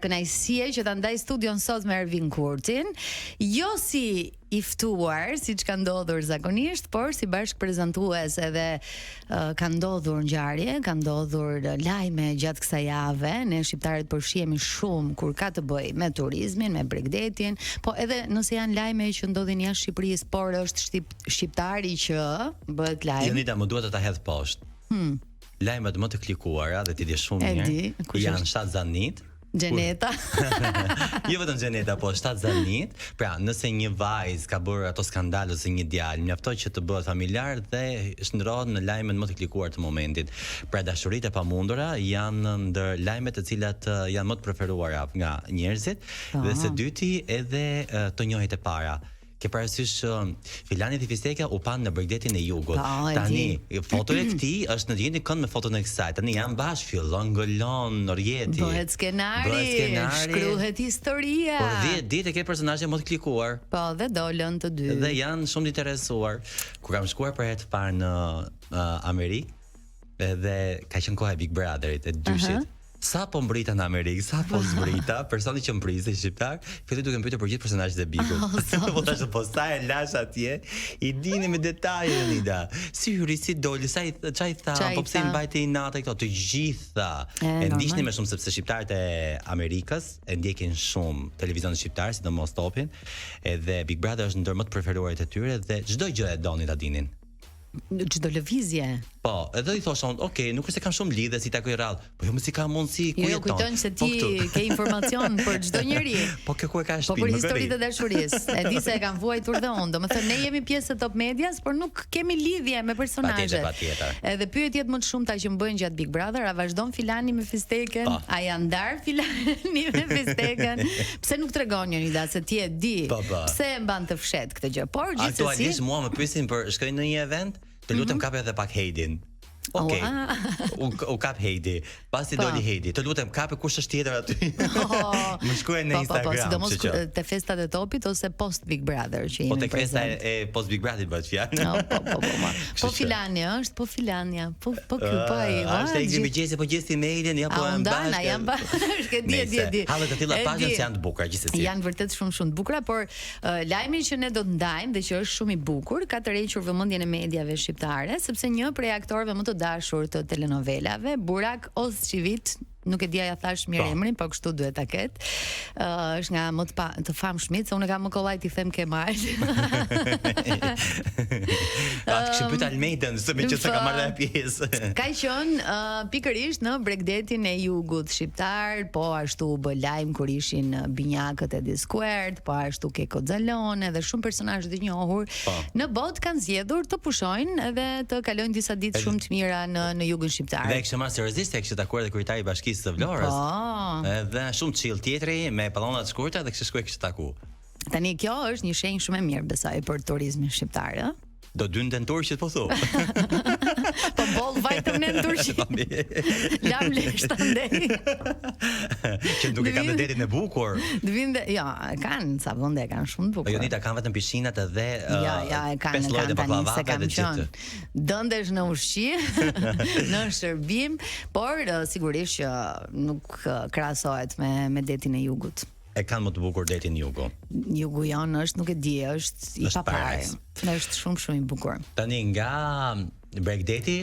Kënaqësie që ta ndaj studion sot me Ervin Kurtin, jo si i ftuar, siç ka ndodhur zakonisht, por si bashkëprezantues edhe ka ndodhur ngjarje, ka ndodhur lajme gjatë kësaj jave. Ne shqiptarët përfshihemi shumë kur ka të bëjë me turizmin, me Bregdetin, po edhe nëse janë lajme që ndodhin jashtë Shqipërisë, por është shqiptari që bëhet lajm. Jonida, më duhet të ta hedh poshtë. Lajmet më të klikuara dhe ti di shumë mirë, janë 7 zanit. Gjeneta. Jo vetëm Gjeneta, po 7 zanit. Pra, nëse një vajzë ka bërë ato skandal ose një djalë, mjaftoi që të bëhet familjar dhe shndrohet në lajmet më të klikuar të momentit. Pra, dashuritë e pamundura janë ndër lajmet të cilat janë më të preferuara nga njerëzit, dhe së dyti edhe të njohjet e para. Ke parasysh Filani dhe Fisteka u pan në Bregdetin e Jugut. Tani fotoja e këtij është në një kënd me foton e kësaj. Tani janë bashkë, fillon ngolon Norjeti. Bëhet skenari, shkruhet historia. Por 10 ditë ke personazhe më të klikuar. Po, dhe dolën të dy. Dhe janë shumë të interesuar. Kur kam shkuar për herë të parë në Amerikë, edhe ka qenë koha e Big Brotherit, e dyshit. Sa po mbrita në Amerikë, sa po zbrita, personi që mbriste shqiptar, filloi duke mbyti për gjithë personazhet e Bigut. Po tash po sa e lash atje, i dini me detaje Jonida. Si hyri, si doli, sa çai tha, po pse i mbajti natë këto, të gjitha. E ndiqnin më shumë sepse shqiptarët e Amerikës e ndjekin shumë televizionin shqiptar, sidomos Topin, edhe Big Brother është ndër më të preferuarit e tyre dhe çdo gjë e donin ta dinin. Çdo lëvizje. Po, edhe i thoshon, okay, nuk është se kam shumë lidhje si takoj rradh, po jo më si ka mundësi ku jeton. Jo, kujton se ti ke informacion për çdo njeri. Po kjo ku e ka shtëpinë. Po për historitë e dashurisë. E di se e kanë vuajtur dhe unë. Domethënë ne jemi pjesë e Top Medias, por nuk kemi lidhje me personazhet. Patjetër. Edhe pyetjet më të shumta që më bëjnë gjatë Big Brother, a vazhdon Filani me Fisteken? A janë ndar Filani me Fisteken? Pse nuk tregon Jonida se ti e di? Pse e mban të fshet këtë gjë? Por gjithsesi, aktualisht mua më pyesin për shkoj në një event. Të lutem kap edhe pak Heidin. Okej. U kap Heidi. Pasi doli Heidi. Të lutem kape kush është tjetër aty. Më shkruaj në Instagram. Sidomos te festat e Topit ose post Big Brother që jemi. Po te festa e post Big Brother bëhet fjalë. Po Filani është, po Filania. Po ky po ai. Është ai mëgjesi po gjesti mailin, ja po janë bashkë. Di. Hallet e tilla pazën janë të bukura gjithsesi. Janë vërtet shumë të bukura, por lajmi që ne do të ndajmë dhe që është shumë i bukur, ka tërhequr vëmendjen e mediave shqiptare, sepse një prej aktorëve më të dashur të telenovelave, Burak Ozçivit, nuk e dia ja thash mirë emrin, po kështu duhet ta ket. Është nga më të famshmit, se unë kam më kollaj ti them Kemal. Kishim pyet Almeidën se me që sa ka marrë pjesë. Ka qenë pikërisht në Bregdetin e Jugut shqiptar, po ashtu u bë lajm kur ishin binjakët e Squared, po ashtu Keko Xhalone dhe shumë personazhe të njohur në botë kanë zgjedhur të pushojnë edhe të kalojnë disa ditë shumë të mira në Jugun shqiptar. Dhe kishte marrë seriozisht, kishte takuar edhe kryetari i bashkisë së Vlorës. Edhe shumë chill tjetri me pallona të shkurta dhe kishte taku. Tani kjo është një shenjë shumë e mirë besoj për turizmin shqiptar, ëh. Do dynden turqit po thu. Po boll vajtëm në turqit. Lam leshta ndej. Që duke kanë detin e bukur. Dvinde, jo, kanë sa vende kanë shumë të bukur. Jonita kanë vetëm pishinat edhe e kanë tani se kanë qenë. Dëndesh në ushqim, në shërbim, por sigurisht që nuk krahasohet me detin e Jugut. E kanë më të bukur detin Jugu. Jugu janë është, nuk e di, është i paparë. Është shumë i bukur. Tani nga Bregdeti,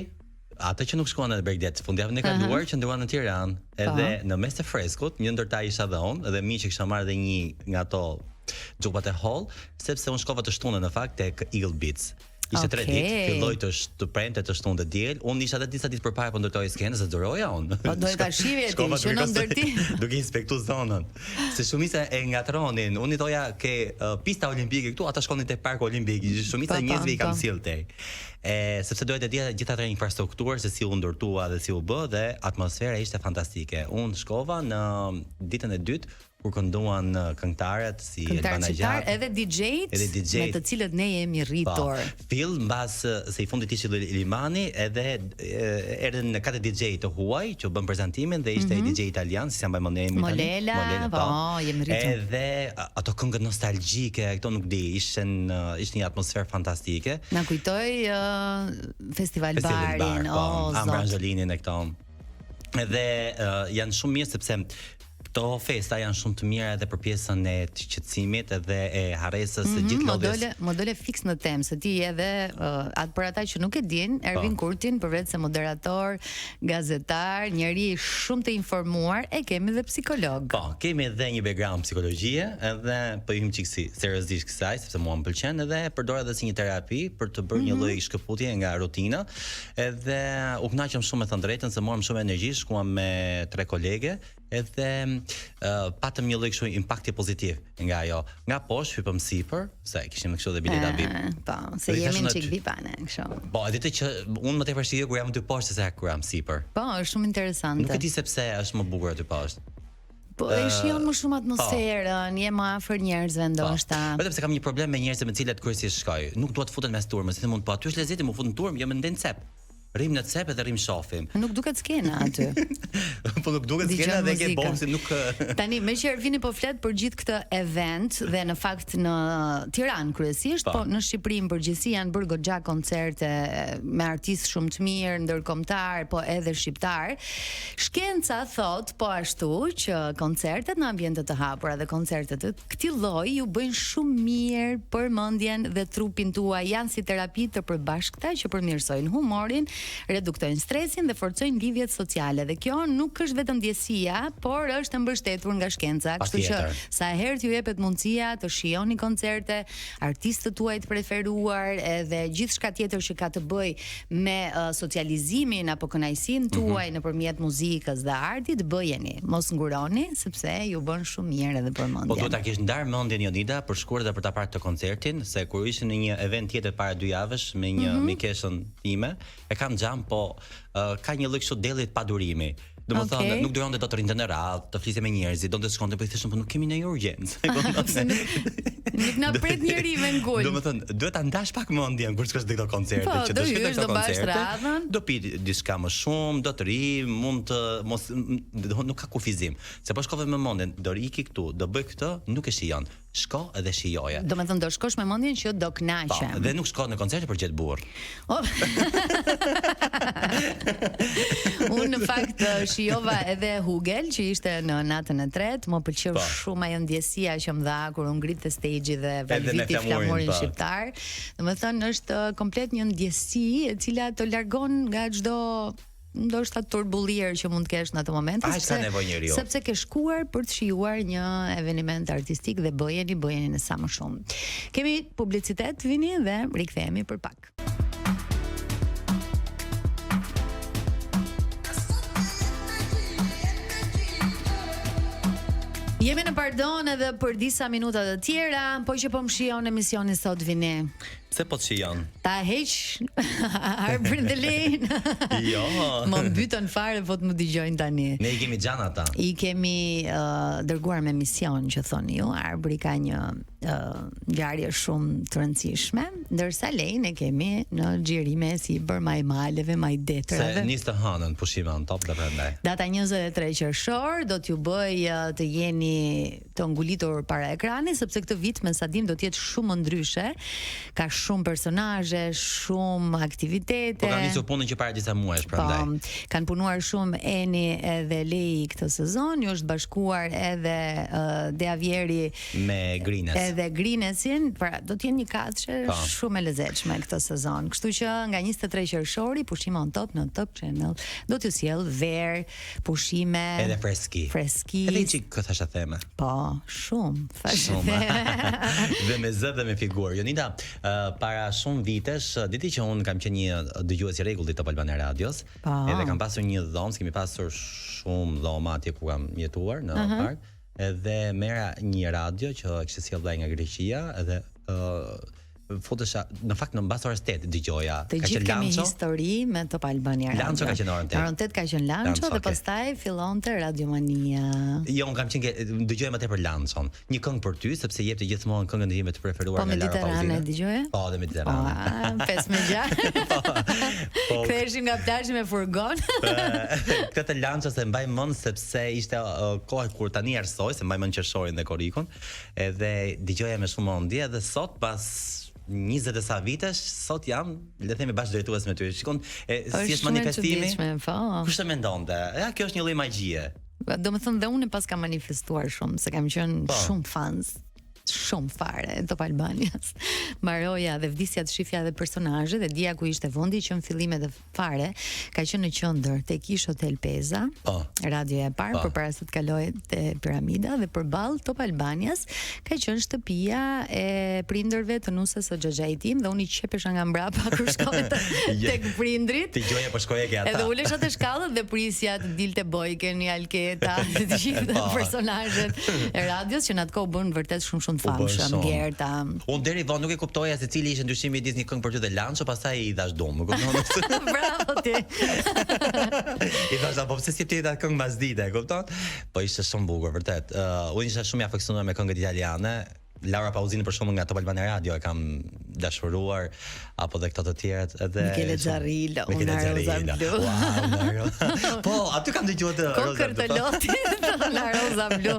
ata që nuk shkuan në Bregdet fundjavën e kaluar që ndruan në Tiranë, edhe në mes të freskut, një ndër ta isha dhe unë, edhe mi që kisha marrë dhe një nga ato xhupat e Hall, sepse unë shkova të shtunën në fakt tek Eagle Beats. Ishte 3 ditë, filloi të premte të shtunë të diel. Unë isha edhe disa ditë përpara po ndërtoj skenën se duroja unë. Po do ta shihje ti që në ndërti. Duke inspektu zonën. Se shumica e ngatronin. Unë i thoja ke pista olimpike këtu, ata shkonin te parku olimpik. Shumica e njerëzve i kam sill tej. Sepse dohet të dija gjithatë infrastrukturë se si u ndërtua dhe si u bë dhe atmosfera ishte fantastike. Unë shkova në ditën e dytë kur kënduan këngëtarët si Elbana Gjat, edhe DJ-t, me të cilët ne jemi rritur. Fill mbas se i fundit ishte Limani, edhe erdhën 4 DJ të huaj që bën prezantimin dhe ishte DJ italian, si jam mbajmë emrin Molela, po, jemi rritur. Edhe ato këngë nostalgjike, këto nuk di, ishte një atmosferë fantastike. Na kujtoi Festival Barin, Ambra Angelinin e këto. Edhe janë shumë mirë sepse këto festa janë shumë të mira edhe për pjesën e të qetësimit edhe e harresës së gjithë lodhjes. Modele fiks në temë, se ti edhe atë për ata që nuk e din, Ervin Kurtin përveç se moderator, gazetar, njeri shumë të informuar, e kemi dhe psikolog. Po, kemi edhe një background psikologjie, edhe po hym çiksi seriozisht kësaj sepse mua më pëlqen edhe e përdor edhe si një terapi për të bërë një lloj shkëputje nga rutina. Edhe u kënaqem shumë me thënë drejtën se morëm shumë energji, shkuam me 3 kolege edhe patëm një lloj kështu impakti pozitiv nga ajo. Nga poshtë hypëm sipër, se kishim kështu dhe bileta VIP. Po, se jemi në çik VIP-ane kështu. Po, e ditë që unë më tepër shijoj kur jam aty poshtë se kur jam sipër. Po, është shumë interesante. Nuk e di sepse është më bukur aty poshtë. Po, e shijon më shumë atmosferën, je më afër njerëzve ndoshta. Vetëm se kam një problem me njerëzit me të cilët kryesisht shkoj. Nuk dua të futen mes turmës, si mund po aty është lezeti, më fut në turmë, jam në cep. Rrim në cep edhe rrim shofim. Nuk duket skena aty. Po nuk duket skena dhe ke boksi nuk Tani me që Ervini po flet për gjithë këtë event dhe në fakt në Tiranë kryesisht, po në Shqipëri në përgjithësi janë bërë goxha koncerte me artistë shumë të mirë, ndërkombëtar, po edhe shqiptar. Shkenca thot po ashtu që koncertet në ambiente të hapura dhe koncertet të këtij lloji ju bëjnë shumë mirë për mendjen dhe trupin tuaj, janë si terapi të përbashkëta që përmirësojnë humorin, reduktojnë stresin dhe forcojnë lidhjet sociale. Dhe kjo nuk është vetëm ndjesia, por është e mbështetur nga shkenca. Kështu që sa herë ju jepet mundësia të shihoni koncerte, artistët tuaj të preferuar edhe gjithçka tjetër që ka të bëjë me socializimin apo kënaqësinë tuaj nëpërmjet muzikës dhe artit, bëjeni. Mos nguroni sepse ju bën shumë mirë edhe për mendjen. Po duhet ta kesh ndar mendjen Jonida për shkuar dhe për ta parë këtë koncertin, se kur ishim në një event tjetër para 2 javësh me një mikeshën time, e kam xham, po ka një lloj kështu delli të padurimi. Domethënë nuk duronte do të rinte në radhë, të flisë me njerëzit, donte shkonte po i thëshëm po nuk kemi ndonjë urgjencë. Nuk na pret njeri me ngul. Domethënë duhet ta ndash pak mendjen kur shkosh te këto koncerte, që do shkoj te këto koncerte. Do pi diçka më shumë, do të ri, mund të mos nuk ka kufizim. Se po shkove me mendjen, do riki këtu, do bëj këtë, nuk e shijon. Shko edhe shijoje. Domethënë do shkosh me mendjen që do kënaqem. Po, dhe nuk shko në koncerte për gjet burr. Unë në fakt shijova edhe Hugel që ishte në natën e tretë, më pëlqeu shumë ajo ndjesia që më dha kur u ngrit te stage dhe valviti flamurin shqiptar. Domethënë është komplet një ndjesi e cila të largon nga çdo ndoshta turbullir që mund të kesh në atë moment, sepse ke shkuar për të shijuar një eveniment artistik dhe bëjeni në sa më shumë. Kemi publicitet, vini dhe rikthehemi për pak. Jemi në pardon edhe për disa minuta të tjera, po që po më shijon emisionin sot vini. Pse po të shijon? Ta heq arbrin dhe lejnë. Jo. Më mbytën fare po të më dëgjojnë tani. Ne i kemi xhan ata. I kemi dërguar me mision që thoni ju, arbri ka një ngjarje shumë të rëndësishme, ndërsa lejnë e kemi në xhirime si bër majmaleve, majdetrave. Se nis të hënën pushime në top dhe prandaj. Data 23 qershor do t'ju bëj të jeni të ngulitur para ekranit, sepse këtë vit me sa dim do të jetë shumë ndryshe. Ka shumë personazhe, shumë aktivitete. Po kanë nisur punën që para disa muajsh prandaj. Po, kanë punuar shumë Eni edhe Lei këtë sezon, ju është bashkuar edhe Deavieri me Grines. Edhe Grinesin, pra do të jenë një katëshe shumë e lezetshme këtë sezon. Kështu që nga 23 qershori pushime on top në Top Channel do t'ju sjell verë, pushime edhe freski. Edhe çik këtë thashë theme. Po, shumë. Shumë. Dhe me zë dhe me figurë. Jonida, para shumë vitesh, diti që unë kam qenë një dëgjues i rregullt të Top Albania Radios, edhe kam pasur një dhomë, kemi pasur shumë dhoma atje ku kam jetuar në park, edhe mera një radio që kishte sjellë nga Greqia, edhe futesha në fakt në mbas orës 8 dëgjoja. Ka qenë kemi histori me Top Albania Radio. Lanço ka qenë orën 8. Orën 8 ka qenë Lanço dhe pastaj fillonte Radiomania. Jo, unë kam qenë dëgjoja më tepër Lançon. Një këngë për ty sepse jepte gjithmonë këngën time të preferuar nga Lara Pauzina. Po me dëgjoje? Po, dhe me Mediterrane. 5-6. Ktheheshim nga plazhi me furgon. Këtë Lanço se mbaj mend sepse ishte kohë kur tani arsoj se mbaj mend qershorin dhe korrikun, edhe dëgjoja me shumë mendje dhe sot pas 20 e sa vitesh, sot jam, le të themi bashkëdrejtues me ty. Shikon, si është manifestimi? Kush e mendonte? Ja, kjo është një lloj magjie. Do më thënë dhe unë pas kam manifestuar shumë, se kam qenë shumë fans, shumë fare Top Albanias. Mbaroja dhe vdisja të shifja dhe personazhe dhe dia ku ishte vendi që në fillim edhe fare ka qenë në qendër tek Ish Hotel Peza, radioja e parë përpara se të kaloje te Piramida, dhe përballë Top Albanias ka qenë shtëpia e prindërve të nusës së xhaxhait tim dhe unë i qepesha nga mbrapa kur shkoja tek prindrit. Ti gjoja po shkoje ke ata. Edhe ulesha te shkallët dhe prisja të dilte Bojken, Alketa, të gjithë personazhet e radios që në atë kohë bën vërtet shumë famshëm, Gerta. Unë deri vonë nuk e kuptoja se cili ishte ndryshimi i disë një këngë për ty dhe Lanço, pastaj i dhash dom, më kupton? Bravo ti. I thash po pse si ti ta këngë mbas dite, e kupton? Po ishte shumë bukur vërtet. Unë isha shumë i afeksionuar me këngët italiane. Laura Pausini për shembull nga Top Albania Radio e kam dashuruar, apo dhe këto të tjerat edhe Michele Zarrillo, Una Rosa Blu. Wow, po, aty kam dëgjuar të Kokër të Lotit, Una Rosa Blu.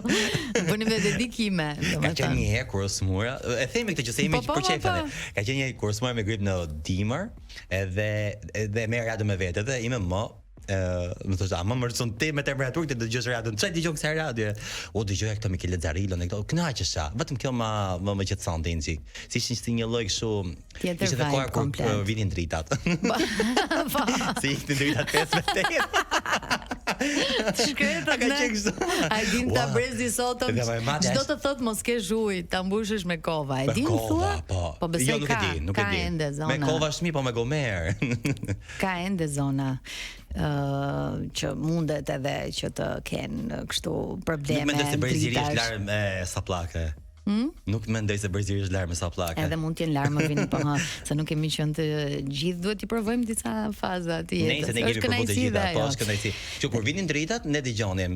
Bënim dhe dedikime, Ka qenë një herë kur Osmura, e themi këtë që se jemi për çefën. Ka qenë një herë kur Osmura me grip në dimër, edhe merr radio me vete dhe ime më më thoshte, "A më mërcon ti me temperaturë të dëgjosh radion? Çfarë dëgjon kësaj radio?" O dëgjoja këto Michele Zarrillo ne këto. Kënaqesha. Vetëm kjo më qetësonte një çik. Si ishte si një lloj kështu. Ishte të kohë kur vinin dritat. Si ishte dritat 5-8. Shkretët ne. Ai din ta brezi sotëm. Çdo të thot mos ke ujë, ta mbushësh me kova. E din thua? Po besoj ka ende zona. Me kova shmi, po me gomer. Ka ende zona që mundet edhe që të kenë kështu probleme. Nuk mendoj se Brazili është larë me sapllake. Nuk mendoj se Brazili është larë me sapllake. Edhe mund të jenë larë më vini po se nuk kemi qenë të gjithë, duhet i provojmë disa faza të jetës. Është kënaqësi dhe po është kënaqësi. Që kur vinin dritat ne dëgjonim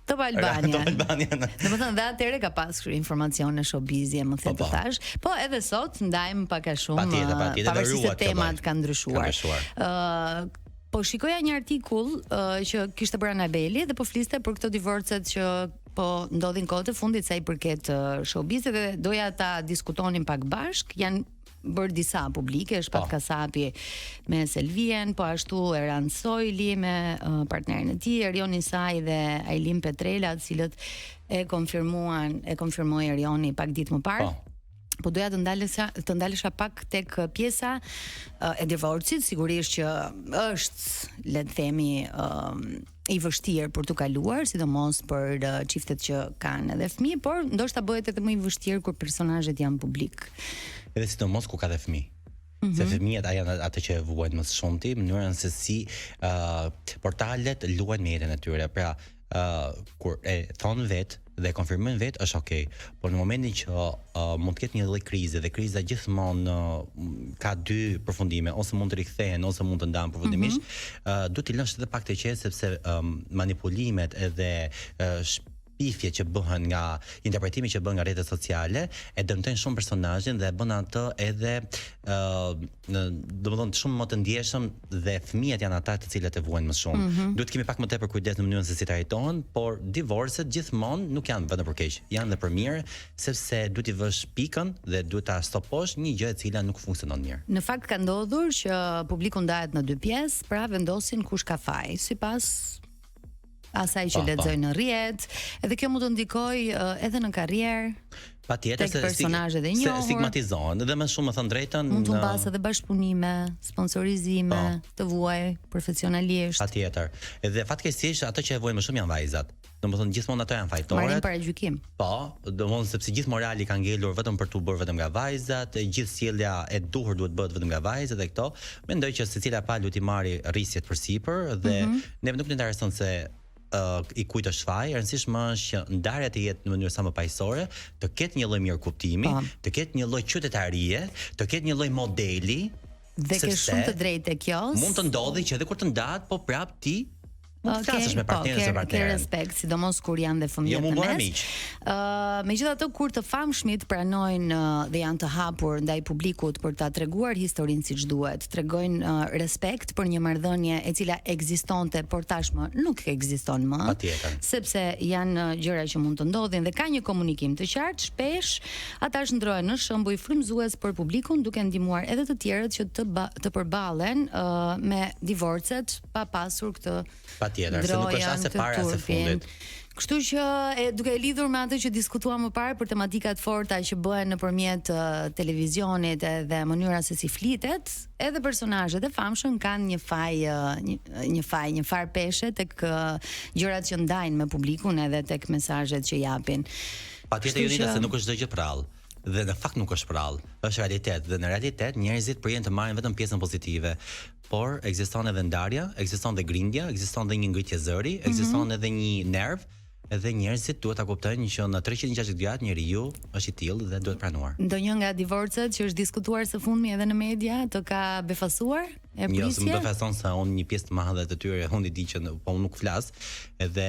Top Albania. Domethënë dhe atëherë ka pasur informacione showbizi, më thënë të thash. Po edhe sot ndajmë pak a shumë. Pavarësisht se temat kanë ndryshuar. Po shikoja një artikull që kishte bërë Anabeli dhe po fliste për këto divorcet që po ndodhin kohët e fundit sa i përket showbizit dhe doja ta diskutonin pak bashk. Janë bërë disa publike, Shpat Kasapi me Selvien, po ashtu Eran Sojli me partnerin e tij, Erion Isai dhe Ailin Petrela, të cilët e konfirmoi Erioni pak ditë më parë. Po doja të ndalesha pak tek pjesa e divorcit, sigurisht që është, le të themi, i vështirë për të kaluar, sidomos për çiftet që kanë edhe fëmijë, por ndoshta bëhet edhe më i vështirë kur personazhet janë publik. Edhe sidomos ku ka dhe fëmijë. Se fëmijët janë atë që vuajnë më së shumti, mënyrën se si portalet luajnë me jetën e tyre. Pra, kur e thon vet dhe konfirmojnë vet është okay, por në momentin që mund të ketë një lloj krize dhe kriza gjithmonë ka dy përfundime, ose mund të rikthehen ose mund të ndahen përfundimisht, duhet të lësh edhe pak të qetë sepse manipulimet edhe shpifjet që bëhen nga interpretimi që bën nga rrjetet sociale e dëmtojnë shumë personazhin dhe bën atë edhe domethënë shumë më të ndjeshëm dhe fëmijët janë ata të cilët e vuajnë më shumë. Duhet kemi pak më tepër kujdes në mënyrën se si trajtohen, por divorcet gjithmonë nuk janë vetëm për keq, janë edhe për mirë, sepse duhet i vësh pikën dhe duhet ta stoposh një gjë e cila nuk funksionon mirë. Në fakt ka ndodhur që publiku ndahet në dy pjesë, pra vendosin kush ka faj, sipas asaj që lexoj në rrjet, edhe kjo mund të ndikojë edhe në karrierë. Patjetër se personazhet e njohur stigmatizohen dhe më shumë më thënë drejtën. Mund të mbas edhe bashkëpunime, sponsorizime, të vuaj profesionalisht. Patjetër. Edhe fatkeqësisht ato që e vuajnë më shumë janë vajzat. Domethënë gjithmonë ato janë fajtorët. Marrin para gjykim. Po, domethënë sepse gjithë morali ka ngelur vetëm për tu bërë vetëm nga vajzat, gjithë sjellja e duhur duhet bëhet vetëm nga vajzat dhe këto. Mendoj që secila palë duhet i marrë rrisjet përsipër dhe ne nuk na intereson se i kujt është faji, rëndësishme është që ndarja të jetë në mënyrë sa më paqësore, të ketë një lloj mirëkuptimi, të ketë një lloj qytetarie, të ketë një lloj modeli. Dhe ke shumë të drejtë kjo. Mund të ndodhi që edhe kur të ndahet, po prap ti Mund të flasësh me partnerin ose partneren. Ke respekt, sidomos kur janë dhe fëmijët në mes. Megjithatë, kur të famshmit pranojnë dhe janë të hapur ndaj publikut për ta treguar historinë siç duhet, tregojnë respekt për një marrëdhënie e cila ekzistonte, por tashmë nuk ekziston më. Patjetër. Sepse janë gjëra që mund të ndodhin dhe ka një komunikim të qartë, shpesh ata shndrohen në shembuj frymëzues për publikun, duke ndihmuar edhe të tjerët që të përballen me divorcet pa pasur këtë patjetër, se nuk është as e para as e fundit. Kështu që duke lidhur me atë që diskutuam më parë për tematikat forta që bëhen nëpërmjet televizionit edhe mënyra se si flitet, edhe personazhet e famshëm kanë një far peshe tek gjërat që ndajnë me publikun edhe tek mesazhet që japin. Patjetër Jonida, se nuk është çdo gjë prallë. Dhe në fakt nuk është prallë, është realitet dhe në realitet njerëzit përjen të marrin vetëm pjesën pozitive, por ekziston edhe ndarja, ekziston dhe grindja, ekziston dhe një ngritje zëri, ekziston edhe një nerv, edhe njerëzit duhet ta kuptojnë që në 360 gradë njeriu është i tillë dhe duhet pranuar. Ndonjë nga divorcet që është diskutuar së fundmi edhe në media të ka befasuar? Jo, më befason se unë një pjesë të madhe të tyre unë di që po unë nuk flas, edhe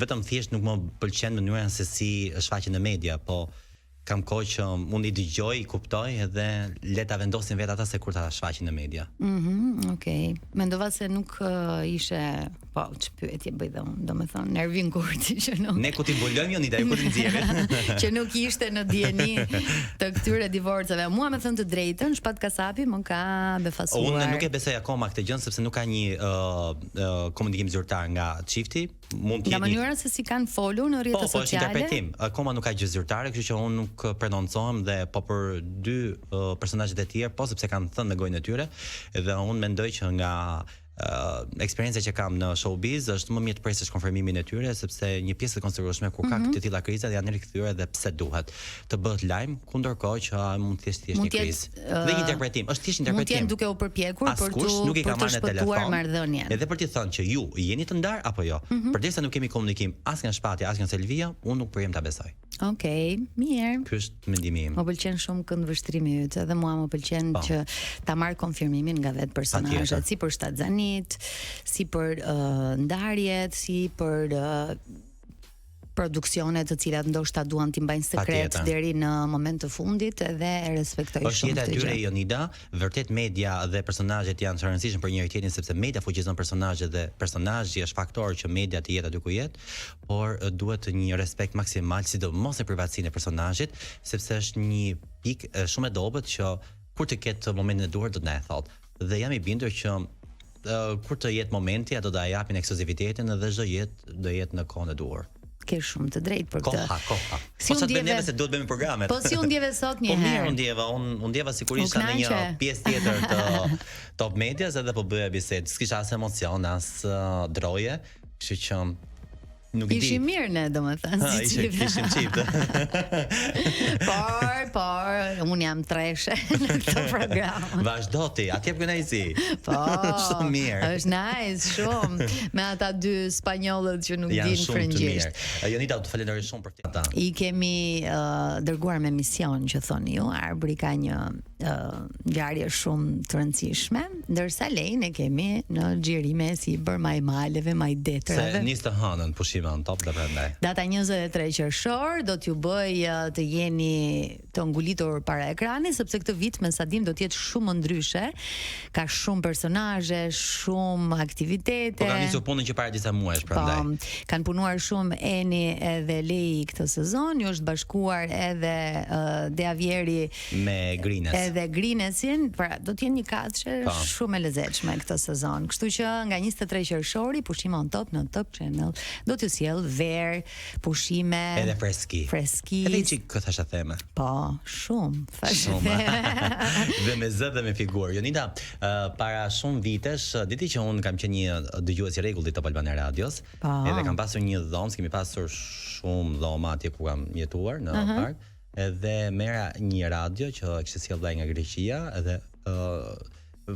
vetëm thjesht nuk më pëlqen mënyra se si shfaqen në media, po kam kohë që unë i dëgjoj, i kuptoj edhe le ta vendosin vetë ata se kur ta shfaqin në media. Okej. Mendova se nuk ishe, po, ç'pyetje bëj dhe unë, domethënë Ervin Kurti që nuk. Ne ku ti mbulojmë Jonida, ku ti nxjerrim. Që nuk ishte në dieni të këtyre divorceve. Mua me thënë të drejtën, Shpat Kasapi më ka befasuar. Unë nuk e besoj akoma këtë gjë sepse nuk ka një komunikim zyrtar nga çifti. Mund të jetë nga mënyra se si kanë folur në rrjetet sociale. Po, është interpretim. Akoma nuk ka gjë zyrtare, kështu që unë nuk prononcohem dhe po për dy personazhet e tjerë, po sepse kanë thënë me gojën e tyre, dhe unë mendoj që nga eksperjenca që kam në showbiz është më mirë të presësh konfirmimin e tyre sepse një pjesë e konsiderueshme kur ka këtë tilla kriza janë rikthyer dhe pse duhet të bëhet lajm, kundërkohë që mund të thjesht një krizë. Dhe një interpretim, është thjesht interpretim. Mund të jenë duke u përpjekur për të shpëtuar marrëdhënien. Edhe për të thënë që ju jeni të ndar apo jo. Përderisa nuk kemi komunikim as nga Shpati as nga Selvia, unë nuk përjem ta besoj. Okej, mirë. Ky është mendimi im. Më pëlqen shumë këndvështrimi yt, edhe mua më pëlqen që ta marr konfirmimin nga vetë personazhet, si për Shtatzanit, si për ndarjet, si për produksionet të cilat ndoshta duan t'i mbajnë sekret deri në moment të fundit dhe e respektoj shumë. Është jeta e tyre Jonida, vërtet media dhe personazhet janë të rëndësishëm për njëri tjetrin sepse media fuqizon personazhet dhe personazhi është faktor që media të jetë aty ku jetë, por duhet një respekt maksimal sidomos në privatësinë e personazhit, sepse është një pikë shumë e dobët që kur të ketë momentin e duhur do të na e thotë. Dhe jam i bindur që kur të jetë momenti ato do ta japin ekskluzivitetin dhe çdo jetë do jetë në kohën e duhur. Ke shumë të drejtë për këtë. Koha. Si po unë ndjeva se duhet bëjmë programet. Po si unë ndjeva sot një herë. Po mirë unë ndjeva sigurisht në një pjesë tjetër të Top Medias edhe po bëja bisedë. S'kisha as emocion, as droje, kështu që nuk di. Ishim mirë ne, domethënë, si ishim çift. Por unë jam treshe në këtë program. Vazhdo ti, atje kënaqësi. Po. Shumë mirë. Është nice, shumë. Me ata dy spanjollët që nuk dinë frëngjisht. Jonida, të falenderoj shumë për këtë. I kemi dërguar me mision që thoni ju, Arbri ka një ngjarje shumë të rëndësishme, ndërsa Lejn e kemi në xhirime si bër majmaleve, majdetrave. Se nis të hënën pushime on top dhe prandaj. Data 23 qershor do t'ju bëj të jeni të ngulitur para ekranit sepse këtë vit me sa dim do të jetë shumë ndryshe. Ka shumë personazhe, shumë aktivitete. Po kanë nisur punën që para disa muajsh prandaj. Po, kanë punuar shumë Eni edhe Lei këtë sezon, ju është bashkuar edhe Deavieri me Grines. Edhe Grinesin, pra do të jenë një katëshe shumë e lezetshme këtë sezon. Kështu që nga 23 qershori pushime on top në Top Channel do t'ju sjell verë, pushime edhe freski. Edhe çik këthash theme. Po, shumë. Shumë. Dhe me zë dhe me figurë. Jonida, para shumë vitesh, diti që unë kam qenë një dëgjues i rregullt i Top Albania Radios, edhe kam pasur një dhomë, kemi pasur shumë dhoma atje ku kam jetuar në park. Edhe mera një radio që kishte sjellë nga Greqia edhe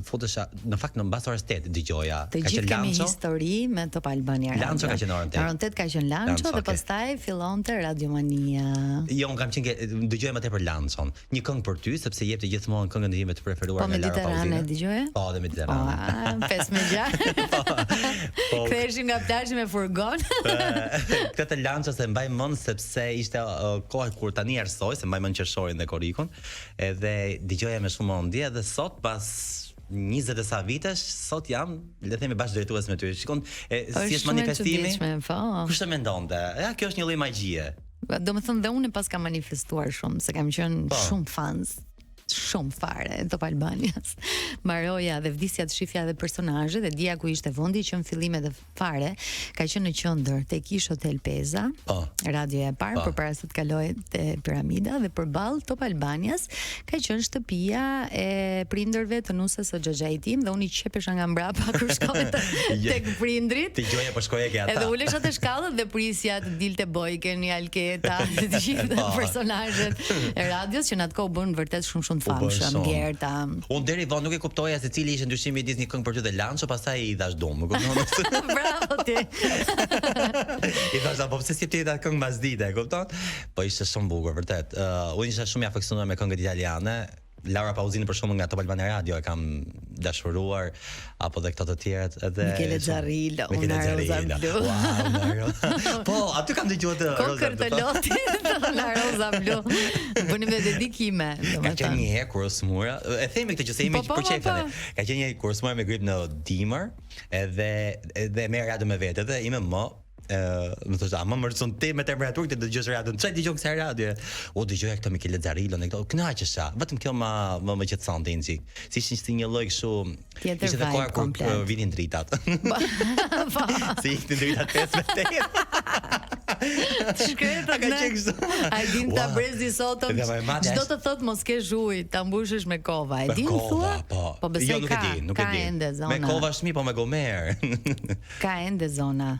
futesha në fakt në mbas orës 8 dëgjoja. Të gjithë kemi histori me Top Albania Radio. Lanço ka qenë orën 8. Orën 8 ka qenë Lanço dhe pastaj fillonte Radiomania. Jo, unë kam qenë dëgjoja më tepër Lançon. Një këngë për ty sepse jepte gjithmonë këngën time të preferuar nga Lara Pauzina. Po Mediterrane dëgjoje? Po, dhe Mediterrane. 5 me 6. Ktheheshim nga plazhi me furgon. Këtë të Lanço se mbaj mend sepse ishte koha kur tani arsoj se mbaj mend qershorin dhe korikun, edhe dëgjoja me shumë ndje dhe sot pas 20 e sa vitesh, sot jam, le të themi bashkëdrejtues me ty. Shikon, si është manifestimi? Kush e mendonte? Ja, kjo është një lloj magjie. Domethënë dhe unë pas kam manifestuar shumë, se kam qenë shumë fans. Shumë fare Top Albanias. Mbaroja dhe vdisja të shifja dhe personazhe dhe dia ku ishte vendi që në fillimet e fare ka qenë në qendër tek Ish Hotel Peza. Radioja e parë përpara se të kalojë te Piramida dhe përballë Top Albanias ka qenë shtëpia e prindërve të nusës së xhaxhait tim dhe unë i qepesha nga mbrapa kur shkoj tek prindrit. Ti gjoja po shkoje ke ata. Edhe ulesha te shkallët dhe prisja të dilte Bojken, Alketa, të gjithë personazhet e radios që në atë kohë bën vërtet shumë famshëm, Gerta. Unë deri vonë nuk e kuptoja se cili ishte ndryshimi midis një këngë për ty dhe Lanço, pastaj i dash dom, më kupton? Bravo ti. I thash apo pse si ti ta këngë mbas dite, kupton? Po ishte shumë bukur vërtet. Unë isha shumë i afeksionuar me këngët italiane. Lara Pauzini për shkakun nga Top Albania Radio e kam dashuruar, apo dhe këto të tjerat edhe Michele Zarrillo, Una Rosa Blu. Wow, po, aty kam dëgjuar të Rosa Blu. Kokër La Rosa Blu. Bënim me dedikime, domethënë. Ka qenë një herë kur smura, e themi këtë që se jemi për çefën. Ka qenë një kur smura me grip në dimër, edhe merr radio me vete dhe ime më më thoshta, më mërcon ti me temperaturë të dëgjosh radio. Çfarë dëgjon kësaj radio? O dëgjoja këto Michele Zarrillo ne këto. Kënaqesha. Vetëm kjo më qetësonte një çik. Si ishin si një lloj kështu. Ishte edhe koha kur vinin dritat. Si ikën dritat 5 Shkretë a din ta brezi sotëm. Çdo të thot mos ke zhuj, ta mbushësh me kova. E din thua? Po besoj ka ende zona. Me kova shmi po me gomer. Ka ende zona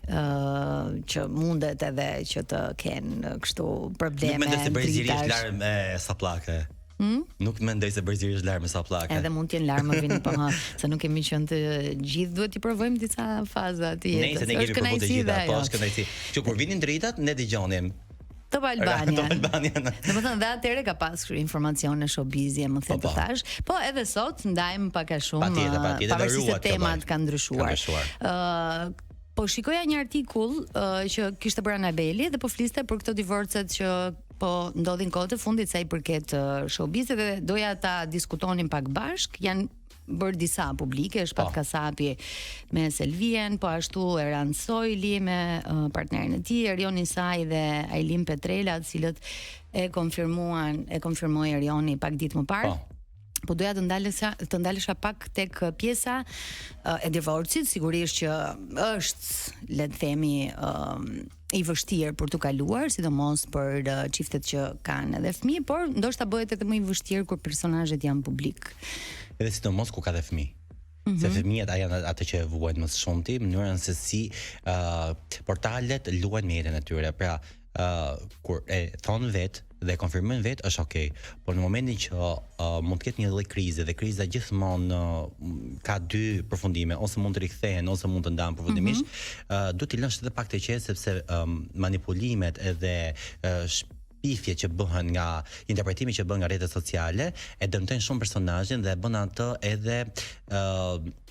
që mundet edhe që të kenë kështu probleme. Nuk mendoj se Brazili është larë me sapllake. Nuk mendoj se Brazili është larë me sapllake. Edhe mund të jenë larë më vini po se nuk kemi qenë të gjithë, duhet i provojmë disa faza të jetës. Nëse ne kemi provuar të gjitha, po është kënaqësi. Që kur vinin dritat ne dëgjonim Top Albania. Domethënë dhe atëherë ka pasur informacione showbizie, më the të thash. Po edhe sot ndajmë pak a shumë, pavarësisht se temat kanë ndryshuar. Po shikoja një artikull që kishte bërë Anabeli dhe po fliste për këto divorcet që po ndodhin kohë të fundit sa i përket showbizit dhe doja ta diskutonin pak bashk. Janë bërë disa publike, Shpat Kasapi me Selvien, po ashtu Eran Sojli me partnerin e tij, Erioni Saj dhe Ailin Petrela, të cilët e konfirmoi Erioni pak ditë më parë. Po doja të ndalesha pak tek pjesa e divorcit, sigurisht që është, le të themi, i vështirë për të kaluar, sidomos për çiftet që kanë edhe fëmijë, por ndoshta bëhet edhe më i vështirë kur personazhet janë publik. Edhe sidomos ku ka dhe fëmijë. Se fëmijët janë atë që vuajnë më shumë ti, mënyrën se si portalet luajnë me jetën e tyre. Pra, kur e thonë vetë dhe konfirmojnë vetë është okay, por në momentin që mund të ketë një lloj krize dhe kriza gjithmonë ka dy përfundime, ose mund të rikthehen ose mund të ndahen përfundimisht, duhet t'i lësh edhe pak të qetë sepse manipulimet edhe shpifje që bëhen nga interpretimi që bën nga rrjetet sociale e dëmtojnë shumë personazhin dhe bën atë edhe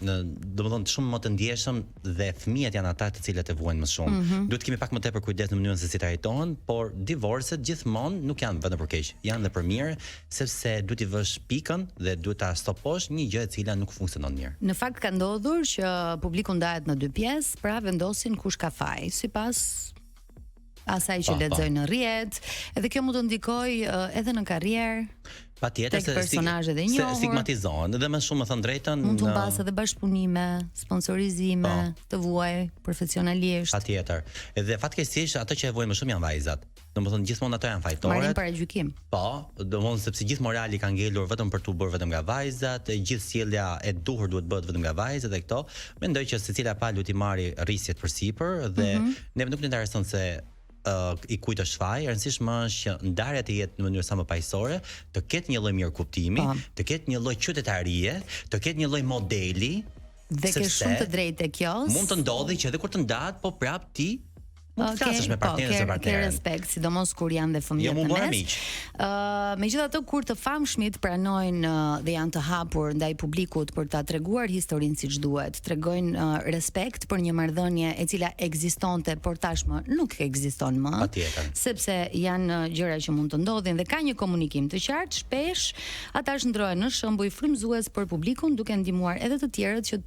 domethënë shumë më të ndjeshëm dhe fëmijët janë ata të cilët e vuajnë më shumë. Duhet kemi pak më tepër kujdes në mënyrën se si trajtohen, por divorcet gjithmonë nuk janë vetëm për keq, janë edhe për mirë, sepse duhet i vësh pikën dhe duhet ta stoposh një gjë e cila nuk funksionon mirë. Në fakt ka ndodhur që publiku ndahet në dy pjesë, pra vendosin kush ka faj, sipas asaj që lexojnë në rrjet, edhe kjo mund të ndikojë edhe në karrierë. Patjetër se personazhet e njohur stigmatizohen dhe më shumë më thënë drejtën mund të mbas edhe bashkëpunime, sponsorizime të vuaj profesionalisht. Patjetër. Edhe fatkeqësisht ato që e vuajnë më shumë janë vajzat. Domethënë gjithmonë ato janë fajtorët. Marrin paragjykim. Po, domethënë sepse gjithë morali ka ngelur vetëm për tu bërë vetëm nga vajzat, gjithë sjellja e duhur duhet bëhet vetëm nga vajzat dhe këto. Mendoj që secila palë duhet i marrë rrisjet përsipër dhe ne nuk intereson se i kujt është faji, e rëndësishme është që ndarja të jetë në mënyrë sa më paqësore, të ketë një lloj mirëkuptimi, të ketë një lloj qytetarie, të ketë një lloj modeli. Dhe ke shumë të drejtë tek kjo. Mund të ndodhi që edhe kur të ndahet, po prap ti mund të flasësh me partnerin ose partneren. Ke respekt, sidomos kur janë dhe fëmijët në mes. Megjithatë, kur të famshmit pranojnë dhe janë të hapur ndaj publikut për ta treguar historinë siç duhet, tregojnë respekt për një marrëdhënie e cila ekzistonte, por tashmë nuk ekziston më. Patjetër. Sepse janë gjëra që mund të ndodhin dhe ka një komunikim të qartë, shpesh ata shndrohen në shembuj frymëzues për publikun, duke ndihmuar edhe të tjerët që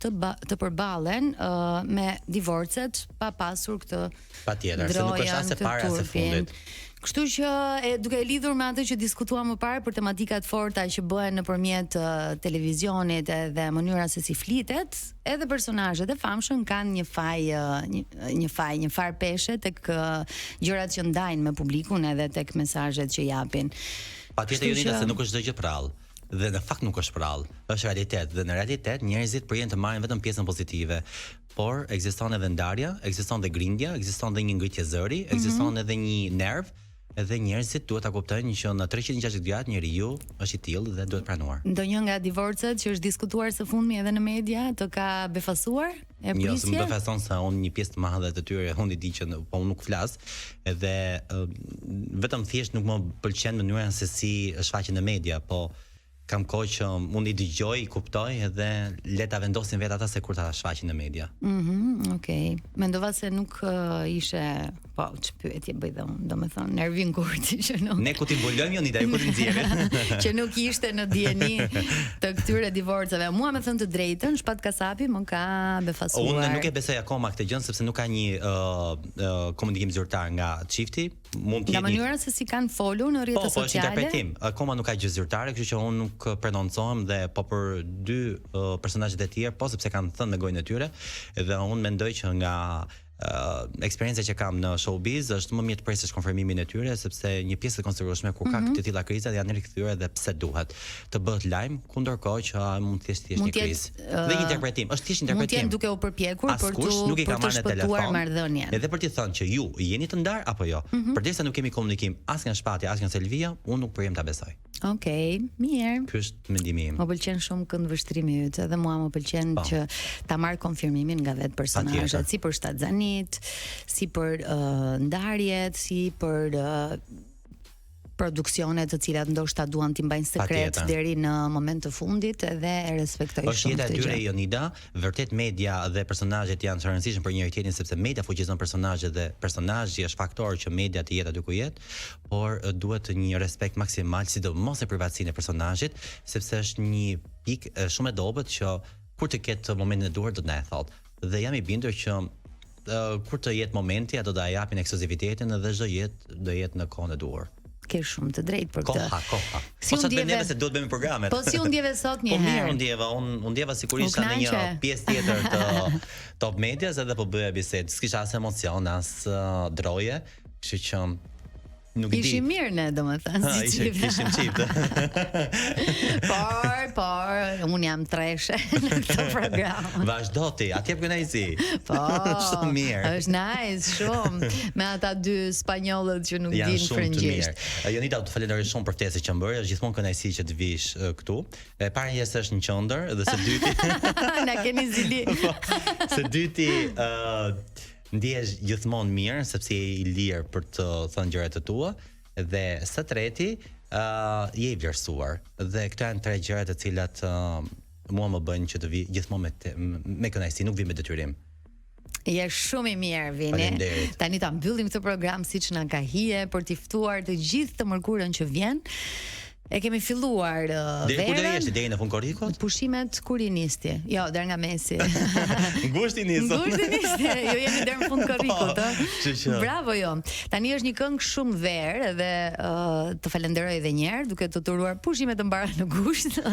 të përballen me divorcet pa pasur këtë tjetër, se nuk është as e para as e fundit. Kështu që duke e lidhur me atë që diskutuam më parë për tematikat forta që bëhen nëpërmjet televizionit dhe mënyra se si flitet, edhe personazhet e famshëm kanë një far peshe tek gjërat që ndajnë me publikun edhe tek mesazhet që japin. Patjetër Jonida se nuk është çdo gjë prallë. Dhe në fakt nuk është prallë, është realitet dhe në realitet njerëzit përjen të marrin vetëm pjesën pozitive. Por ekziston edhe ndarja, ekziston dhe grindja, ekziston dhe një ngritje zëri, ekziston edhe një nerv, edhe njerëzit duhet ta kuptojnë që në 360 gradë njeriu është i tillë dhe duhet pranuar. Ndonjë nga divorcet që është diskutuar së fundmi edhe në media të ka befasuar e prisje? Jo, s'm befason se unë një pjesë të madhe të tyre unë i di që po unë nuk flas, edhe vetëm thjesht nuk më pëlqen mënyra se si është faqe në media, po kam kohë që unë i dëgjoj, i kuptoj edhe le ta vendosin vetë ata se kur ta shfaqin në media. Okej. Mendova se nuk ishe, po, ç'pyetje bëj dhe unë, domethënë Ervin Kurti që nuk. Ne ku ti mbulojmë Jonida, ku ti nxjerrim. Që nuk ishte në dieni të këtyre divorceve. Mua me thënë të drejtën, Shpat Kasapi më ka befasuar. Unë nuk e besoj akoma këtë gjë sepse nuk ka një komunikim zyrtar nga çifti. Nga mënyra se si kanë folur në rrjetet sociale. Po, është interpretim. Akoma nuk ka gjë zyrtare, kështu që unë nuk prononcohem dhe po për dy personazhet e tjerë, po sepse kanë thënë me gojën e tyre, dhe unë mendoj që nga eksperienca që kam në showbiz është më mirë të presësh konfirmimin e tyre sepse një pjesë e konsiderueshme kur ka të tilla kriza janë rikthyer dhe pse duhet të bëhet lajm, ku ndërkohë që mund të thjesht një krizë. Dhe një interpretim, është thjesht interpretim. Mund të jenë duke u përpjekur për të shpëtuar marrëdhënien. Edhe për të thënë që ju jeni të ndar apo jo. Përderisa nuk kemi komunikim as nga Shpati as nga Selvia, unë nuk përjem ta besoj. Okej, mirë. Ky është mendimi im. Më pëlqen shumë këndvështrimi yt, edhe mua më pëlqen që ta marr konfirmimin nga vetë personazhet, si për shtatzanit, si për ndarjet, si për produksione të cilat ndoshta duan t'i mbajnë sekret deri në moment të fundit edhe e respektoj shumë këtë gjë. Është jeta e tyre Jonida, vërtet media dhe personazhet janë të rëndësishëm për njëri tjetrin sepse media fuqizon personazhet dhe personazhi është faktor që media të jetë aty ku jetë, por duhet një respekt maksimal sidomos në privatësinë e personazhit, sepse është një pikë shumë e dobët që kur të ketë momentin e duhur do të na e thotë. Dhe jam i bindur që kur të jetë momenti ato do ta japin ekskluzivitetin dhe çdo jetë do jetë në kohën e duhur. Ke shumë të drejtë për këtë. Koha. Po sa të bëjmë se duhet bëjmë programet. Po si u ndjeve sot një herë? Po mirë u ndjeva sigurisht në një pjesë tjetër të Top Medias edhe po bëja bisedë. S'kisha as emocion, as droje, kështu që nuk di. Ishim mirë ne, domethënë, si ishim çift. Por un jam treshe në këtë program. Vazhdo ti, atje kënaqësi. Po. Shumë mirë. Është nice, shumë. Me ata dy spanjollët që nuk dinë frëngjisht. Jonida, të falenderoj shumë për ftesën që më bëre, është gjithmonë kënaqësi që të vish këtu. E para jesë është në qendër dhe së dyti. Na keni zili. Së dyti ndihesh gjithmonë mirë sepse je i lirë për të thënë gjërat e tua dhe së treti je i vlerësuar dhe këto janë tre gjëra të cilat mua më bëjnë që të vi gjithmonë me kënaqësi, nuk vi me detyrim. Je shumë i mirë, Vini. Tani ta mbyllim këtë program siç na ka hije për t'i ftuar të gjithë të mërkurën që vjen. E kemi filluar verën. Deri ku do jesh deri në fund korrikut? Pushimet kur i nisti? Jo, deri nga mesi. Ngushti nisti. Jo jemi deri në fund korrikut, ë. Bravo jo. Tani është një këngë shumë verë dhe të falenderoj edhe një herë duke të turuar pushimet të mbara në gusht.